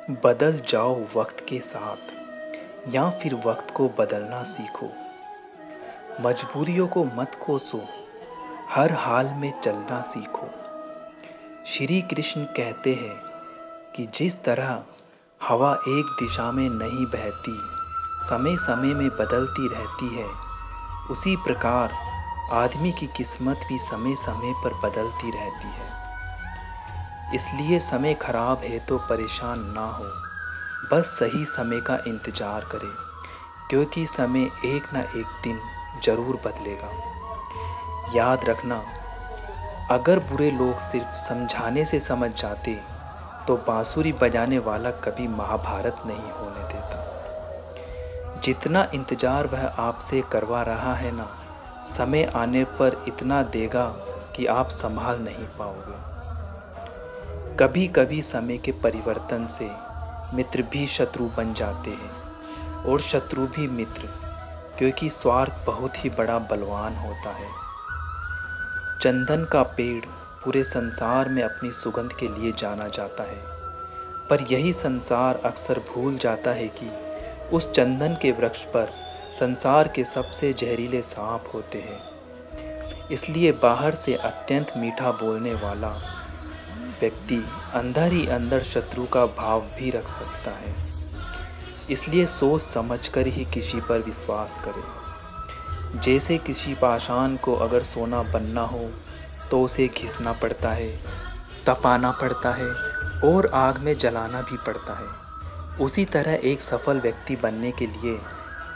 बदल जाओ वक्त के साथ या फिर वक्त को बदलना सीखो। मजबूरियों को मत कोसो, हर हाल में चलना सीखो। श्री कृष्ण कहते हैं कि जिस तरह हवा एक दिशा में नहीं बहती, समय समय में बदलती रहती है, उसी प्रकार आदमी की किस्मत भी समय समय पर बदलती रहती है। इसलिए समय खराब है तो परेशान ना हो, बस सही समय का इंतज़ार करें, क्योंकि समय एक ना एक दिन ज़रूर बदलेगा। याद रखना, अगर बुरे लोग सिर्फ समझाने से समझ जाते तो बांसुरी बजाने वाला कभी महाभारत नहीं होने देता। जितना इंतज़ार वह आपसे करवा रहा है ना, समय आने पर इतना देगा कि आप संभाल नहीं पाओगे। कभी कभी समय के परिवर्तन से मित्र भी शत्रु बन जाते हैं और शत्रु भी मित्र, क्योंकि स्वार्थ बहुत ही बड़ा बलवान होता है। चंदन का पेड़ पूरे संसार में अपनी सुगंध के लिए जाना जाता है, पर यही संसार अक्सर भूल जाता है कि उस चंदन के वृक्ष पर संसार के सबसे जहरीले सांप होते हैं। इसलिए बाहर से अत्यंत मीठा बोलने वाला व्यक्ति अंदर ही अंदर शत्रु का भाव भी रख सकता है। इसलिए सोच समझकर ही किसी पर विश्वास करें। जैसे किसी पाषाण को अगर सोना बनना हो तो उसे घिसना पड़ता है, तपाना पड़ता है और आग में जलाना भी पड़ता है। उसी तरह एक सफल व्यक्ति बनने के लिए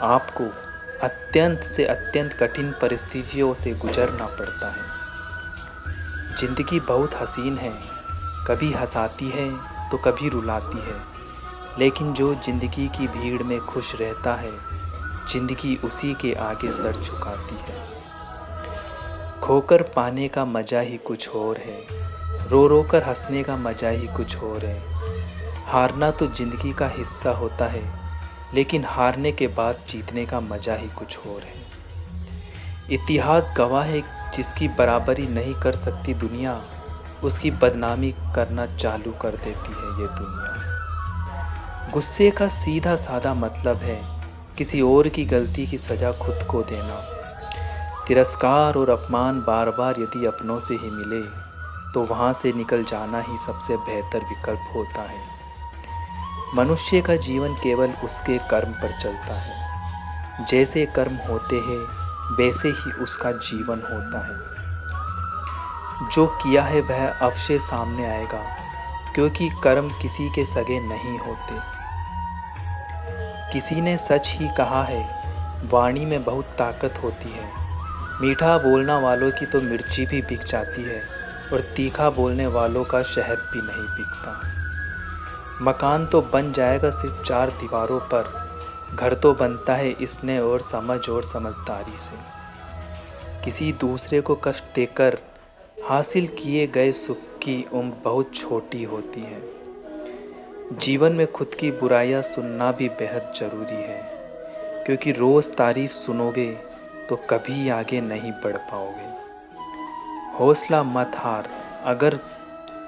आपको अत्यंत से अत्यंत कठिन परिस्थितियों से गुजरना पड़ता है। जिंदगी बहुत हसीन है, कभी हंसाती है तो कभी रुलाती है, लेकिन जो ज़िंदगी की भीड़ में खुश रहता है, ज़िंदगी उसी के आगे सर झुकाती है। खोकर पाने का मज़ा ही कुछ और है, रो रो कर हंसने का मज़ा ही कुछ और है। हारना तो ज़िंदगी का हिस्सा होता है, लेकिन हारने के बाद जीतने का मज़ा ही कुछ और है। इतिहास गवाह है, जिसकी बराबरी नहीं कर सकती दुनिया, उसकी बदनामी करना चालू कर देती है ये दुनिया। गुस्से का सीधा साधा मतलब है किसी और की गलती की सज़ा खुद को देना। तिरस्कार और अपमान बार बार यदि अपनों से ही मिले तो वहाँ से निकल जाना ही सबसे बेहतर विकल्प होता है। मनुष्य का जीवन केवल उसके कर्म पर चलता है। जैसे कर्म होते हैं वैसे ही उसका जीवन होता है। जो किया है वह अवश्य सामने आएगा, क्योंकि कर्म किसी के सगे नहीं होते। किसी ने सच ही कहा है, वाणी में बहुत ताकत होती है। मीठा बोलने वालों की तो मिर्ची भी बिक जाती है और तीखा बोलने वालों का शहद भी नहीं बिकता। मकान तो बन जाएगा सिर्फ चार दीवारों पर, घर तो बनता है स्नेह और समझ और समझदारी से। किसी दूसरे को कष्ट देकर हासिल किए गए सुख की उम्र बहुत छोटी होती है। जीवन में खुद की बुराइयां सुनना भी बेहद ज़रूरी है, क्योंकि रोज़ तारीफ सुनोगे तो कभी आगे नहीं बढ़ पाओगे। हौसला मत हार, अगर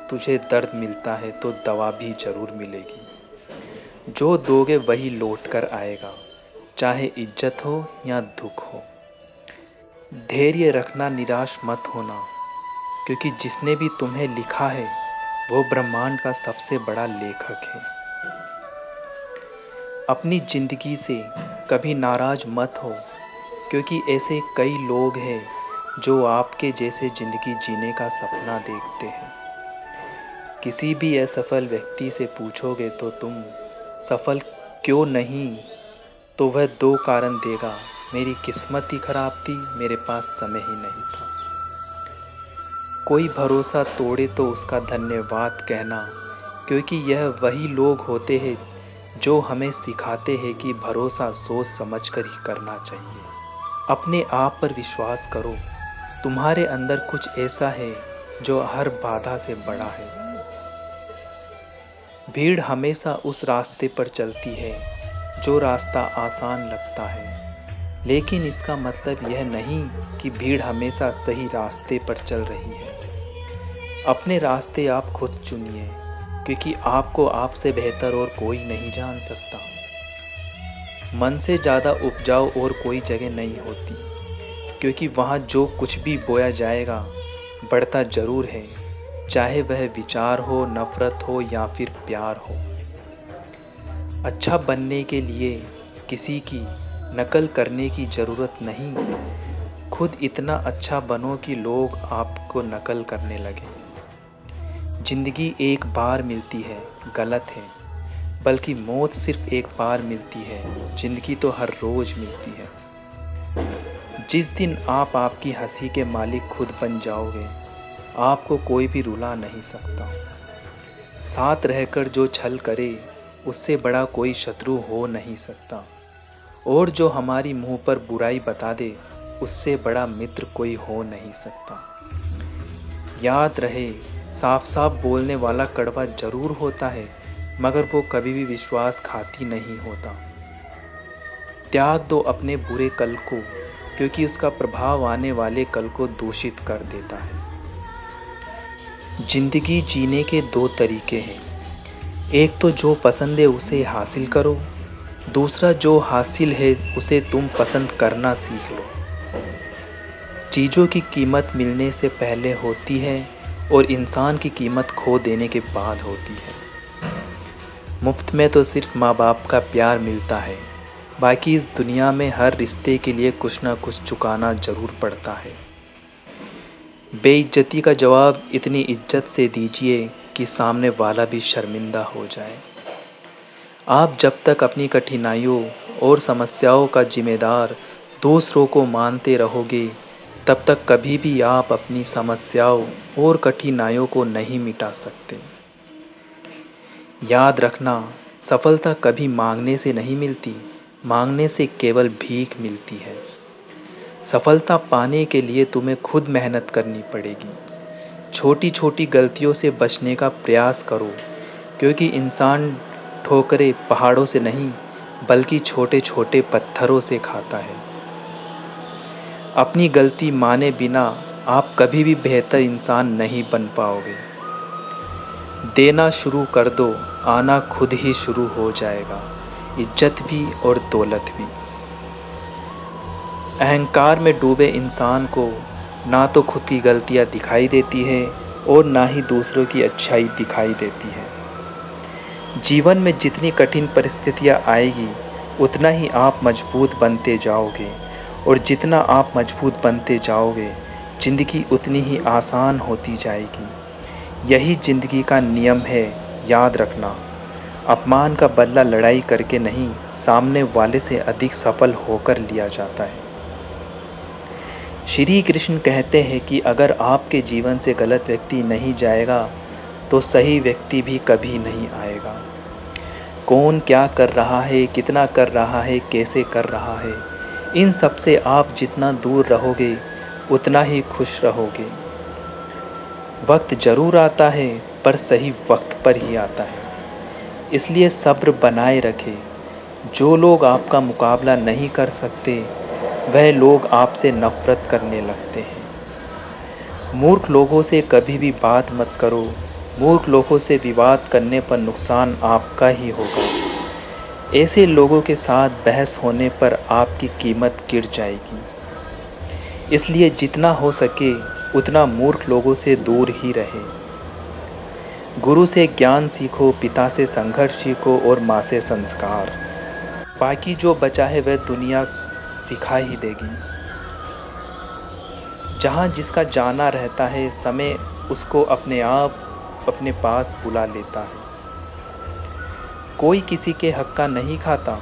तुझे दर्द मिलता है तो दवा भी ज़रूर मिलेगी। जो दोगे वही लौट कर आएगा, चाहे इज्जत हो या दुख हो। धैर्य रखना, निराश मत होना, क्योंकि जिसने भी तुम्हें लिखा है वो ब्रह्मांड का सबसे बड़ा लेखक है। अपनी ज़िंदगी से कभी नाराज़ मत हो, क्योंकि ऐसे कई लोग हैं जो आपके जैसे ज़िंदगी जीने का सपना देखते हैं। किसी भी असफल व्यक्ति से पूछोगे तो तुम सफल क्यों नहीं, तो वह दो कारण देगा, मेरी किस्मत ही खराब थी, मेरे पास समय ही नहीं था। कोई भरोसा तोड़े तो उसका धन्यवाद कहना, क्योंकि यह वही लोग होते हैं जो हमें सिखाते हैं कि भरोसा सोच समझ कर ही करना चाहिए। अपने आप पर विश्वास करो, तुम्हारे अंदर कुछ ऐसा है जो हर बाधा से बड़ा है। भीड़ हमेशा उस रास्ते पर चलती है जो रास्ता आसान लगता है, लेकिन इसका मतलब यह नहीं कि भीड़ हमेशा सही रास्ते पर चल रही है। अपने रास्ते आप खुद चुनिए, क्योंकि आपको आपसे बेहतर और कोई नहीं जान सकता। मन से ज़्यादा उपजाऊ और कोई जगह नहीं होती, क्योंकि वहाँ जो कुछ भी बोया जाएगा बढ़ता ज़रूर है, चाहे वह विचार हो, नफ़रत हो या फिर प्यार हो। अच्छा बनने के लिए किसी की नकल करने की ज़रूरत नहीं, खुद इतना अच्छा बनो कि लोग आपको नकल करने लगे। ज़िंदगी एक बार मिलती है, गलत है, बल्कि मौत सिर्फ एक बार मिलती है, ज़िंदगी तो हर रोज़ मिलती है। जिस दिन आप आपकी हंसी के मालिक खुद बन जाओगे, आपको कोई भी रुला नहीं सकता। साथ रहकर जो छल करे, उससे बड़ा कोई शत्रु हो नहीं सकता। और जो हमारी मुंह पर बुराई बता दे, उससे बड़ा मित्र कोई हो नहीं सकता। याद रहे, साफ साफ बोलने वाला कड़वा ज़रूर होता है, मगर वो कभी भी विश्वासघाती नहीं होता। त्याग दो अपने बुरे कल को, क्योंकि उसका प्रभाव आने वाले कल को दूषित कर देता है। ज़िंदगी जीने के दो तरीके हैं, एक तो जो पसंद है उसे हासिल करो, दूसरा जो हासिल है उसे तुम पसंद करना सीख लो। चीज़ों की कीमत मिलने से पहले होती है और इंसान की कीमत खो देने के बाद होती है। मुफ्त में तो सिर्फ माँ बाप का प्यार मिलता है, बाकी इस दुनिया में हर रिश्ते के लिए कुछ ना कुछ चुकाना ज़रूर पड़ता है। बेइज्जती का जवाब इतनी इज्जत से दीजिए कि सामने वाला भी शर्मिंदा हो जाए। आप जब तक अपनी कठिनाइयों और समस्याओं का जिम्मेदार दूसरों को मानते रहोगे, तब तक कभी भी आप अपनी समस्याओं और कठिनाइयों को नहीं मिटा सकते। याद रखना, सफलता कभी मांगने से नहीं मिलती, मांगने से केवल भीख मिलती है। सफलता पाने के लिए तुम्हें खुद मेहनत करनी पड़ेगी। छोटी छोटी गलतियों से बचने का प्रयास करो, क्योंकि इंसान ठोकरें पहाड़ों से नहीं, बल्कि छोटे छोटे पत्थरों से खाता है। अपनी गलती माने बिना आप कभी भी बेहतर इंसान नहीं बन पाओगे। देना शुरू कर दो, आना खुद ही शुरू हो जाएगा, इज्जत भी और दौलत भी। अहंकार में डूबे इंसान को ना तो खुद की गलतियाँ दिखाई देती है और ना ही दूसरों की अच्छाई दिखाई देती है। जीवन में जितनी कठिन परिस्थितियाँ आएगी, उतना ही आप मजबूत बनते जाओगे, और जितना आप मजबूत बनते जाओगे, ज़िंदगी उतनी ही आसान होती जाएगी। यही ज़िंदगी का नियम है, याद रखना। अपमान का बदला लड़ाई करके नहीं, सामने वाले से अधिक सफल होकर लिया जाता है। श्री कृष्ण कहते हैं कि अगर आपके जीवन से गलत व्यक्ति नहीं जाएगा, तो सही व्यक्ति भी कभी नहीं आएगा। कौन क्या कर रहा है, कितना कर रहा है, कैसे कर रहा है, इन सब से आप जितना दूर रहोगे, उतना ही खुश रहोगे। वक्त ज़रूर आता है, पर सही वक्त पर ही आता है। इसलिए सब्र बनाए रखें। जो लोग आपका मुकाबला नहीं कर सकते, वह लोग आपसे नफ़रत करने लगते हैं। मूर्ख लोगों से कभी भी बात मत करो। मूर्ख लोगों से विवाद करने पर नुकसान आपका ही होगा। ऐसे लोगों के साथ बहस होने पर आपकी कीमत गिर जाएगी। इसलिए जितना हो सके उतना मूर्ख लोगों से दूर ही रहे। गुरु से ज्ञान सीखो, पिता से संघर्ष सीखो और माँ से संस्कार। बाकी जो बचा है वह दुनिया सिखा ही देगी। जहाँ जिसका जाना रहता है, समय उसको अपने आप अपने पास बुला लेता है। कोई किसी के हक का नहीं खाता।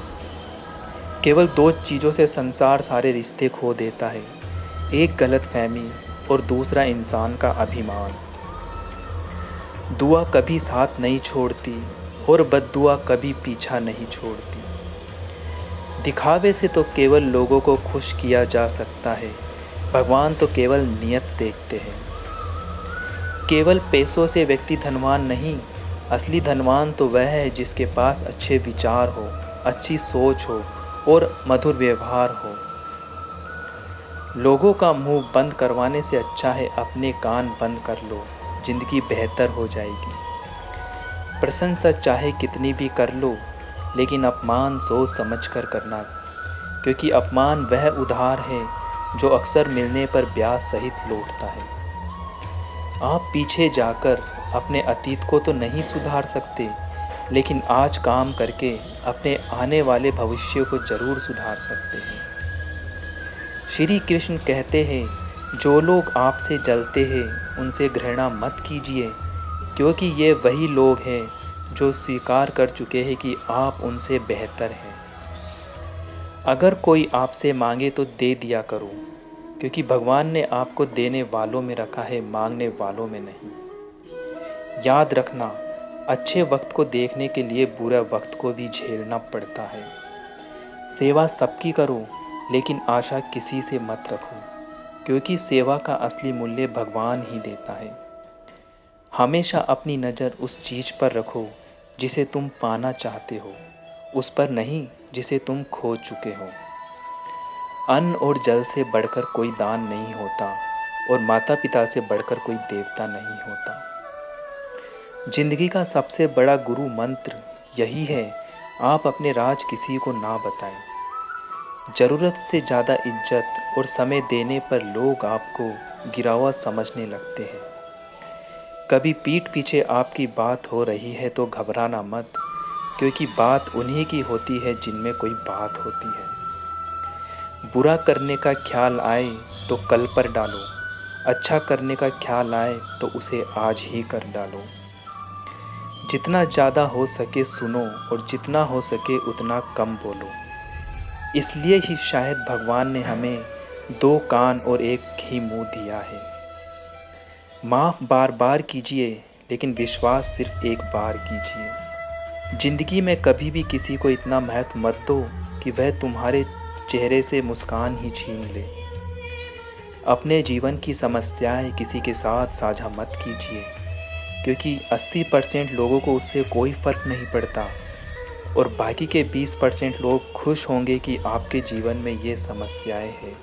केवल दो चीज़ों से संसार सारे रिश्ते खो देता है, एक गलतफहमी और दूसरा इंसान का अभिमान। दुआ कभी साथ नहीं छोड़ती और बद्दुआ कभी पीछा नहीं छोड़ती। दिखावे से तो केवल लोगों को खुश किया जा सकता है, भगवान तो केवल नियत देखते हैं। केवल पैसों से व्यक्ति धनवान नहीं, असली धनवान तो वह है जिसके पास अच्छे विचार हो, अच्छी सोच हो और मधुर व्यवहार हो। लोगों का मुंह बंद करवाने से अच्छा है अपने कान बंद कर लो, ज़िंदगी बेहतर हो जाएगी। प्रशंसा चाहे कितनी भी कर लो, लेकिन अपमान सोच समझ कर करना, क्योंकि अपमान वह उधार है जो अक्सर मिलने पर ब्याज सहित लौटता है। आप पीछे जाकर अपने अतीत को तो नहीं सुधार सकते, लेकिन आज काम करके अपने आने वाले भविष्य को जरूर सुधार सकते हैं। श्री कृष्ण कहते हैं, जो लोग आपसे जलते हैं उनसे घृणा मत कीजिए, क्योंकि ये वही लोग हैं जो स्वीकार कर चुके हैं कि आप उनसे बेहतर हैं। अगर कोई आपसे मांगे तो दे दिया करो, क्योंकि भगवान ने आपको देने वालों में रखा है, मांगने वालों में नहीं। याद रखना, अच्छे वक्त को देखने के लिए बुरा वक्त को भी झेलना पड़ता है। सेवा सबकी करो, लेकिन आशा किसी से मत रखो, क्योंकि सेवा का असली मूल्य भगवान ही देता है। हमेशा अपनी नज़र उस चीज़ पर रखो जिसे तुम पाना चाहते हो, उस पर नहीं जिसे तुम खो चुके हो। अन्न और जल से बढ़कर कोई दान नहीं होता, और माता पिता से बढ़कर कोई देवता नहीं होता। जिंदगी का सबसे बड़ा गुरु मंत्र यही है, आप अपने राज किसी को ना बताएं। ज़रूरत से ज़्यादा इज्जत और समय देने पर लोग आपको गिरा हुआ समझने लगते हैं। कभी पीठ पीछे आपकी बात हो रही है तो घबराना मत, क्योंकि बात उन्हीं की होती है जिनमें कोई बात होती है। बुरा करने का ख्याल आए तो कल पर डालो, अच्छा करने का ख्याल आए तो उसे आज ही कर डालो। जितना ज़्यादा हो सके सुनो, और जितना हो सके उतना कम बोलो। इसलिए ही शायद भगवान ने हमें 2 कान और 1 ही मुंह दिया है। माफ़ बार बार कीजिए, लेकिन विश्वास सिर्फ एक बार कीजिए। ज़िंदगी में कभी भी किसी को इतना महत्व मत दो कि वह तुम्हारे चेहरे से मुस्कान ही छीन ले। अपने जीवन की समस्याएं किसी के साथ साझा मत कीजिए, क्योंकि 80% लोगों को उससे कोई फ़र्क नहीं पड़ता, और बाकी के 20% लोग खुश होंगे कि आपके जीवन में ये समस्याएं हैं।